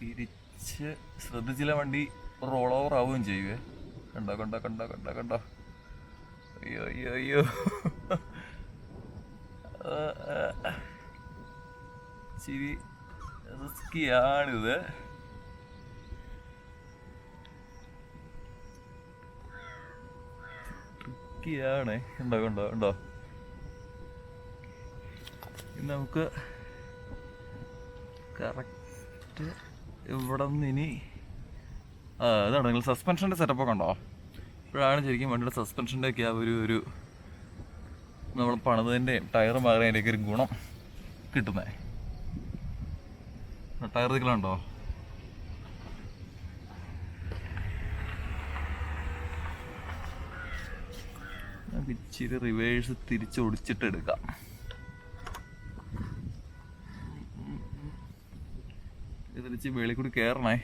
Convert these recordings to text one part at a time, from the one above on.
തിരിച്ച് ശ്രദ്ധിച്ചില്ല വണ്ടി റോൾ ഓവർ ആവുകയും ചെയ്യുവേ. കണ്ടോ കണ്ടോ കണ്ടോ കണ്ടോ കണ്ടോ. അയ്യോ അയ്യോ അയ്യോ. ഇച്ചിരി റിസ്കിയാണിത്. ട്രിക്കിയാണ്. കണ്ടോ കണ്ടോ കണ്ടോ. നമുക്ക് കറക്റ്റ് ഇവിടെ നിന്ന് ഇനി ഇതാണ് നിങ്ങൾ സസ്പെൻഷൻ്റെ സെറ്റപ്പൊക്കെ ഉണ്ടോ. ഇപ്പോഴാണ് ശരിക്കും വണ്ടിയുടെ സസ്പെൻഷൻ്റെ ഒക്കെ ആ ഒരു നമ്മൾ പണിതതിൻ്റെയും ടയർ മാറിയതിൻ്റെയൊക്കെ ഒരു ഗുണം കിട്ടുന്നത്. ടയർ നിൽക്കലുണ്ടോ. നമുക്ക് ഇച്ചിരി റിവേഴ്സ് തിരിച്ചൊടിച്ചിട്ട് എടുക്കാം. തിരിച്ച് വെളിയിൽ കൂടി കയറണേ.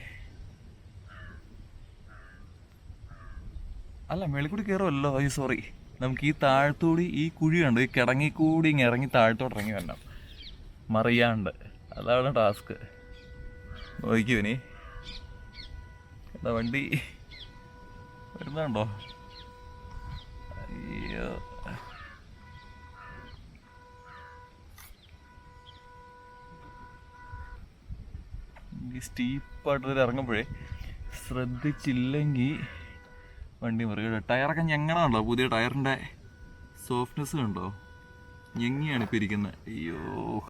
അല്ല മേളിൽ കൂടി കയറുമല്ലോ. അയ്യോ സോറി. നമുക്ക് ഈ താഴത്തൂടി ഈ കുഴി കണ്ട് ഈ കിടങ്ങിക്കൂടി ഇങ്ങനെ ഇറങ്ങി താഴത്തോട്ട് ഇറങ്ങി വരണം മറിയാണ്ട്. അതാണ് ടാസ്ക്. നോക്കിയോനി എന്താ വണ്ടി വരുന്നുണ്ടോ. അയ്യോ ഈ സ്റ്റീപ്പായിട്ട് ഇറങ്ങുമ്പോഴേ ശ്രദ്ധിച്ചില്ലെങ്കിൽ വണ്ടി മറികട. ടയറൊക്കെ ഞങ്ങളാണല്ലോ. പുതിയ ടയറിൻ്റെ സോഫ്റ്റ്നെസ് കണ്ടോ. ഞെങ്ങിയാണ് ഇപ്പം ഇരിക്കുന്നത്. അയ്യോ.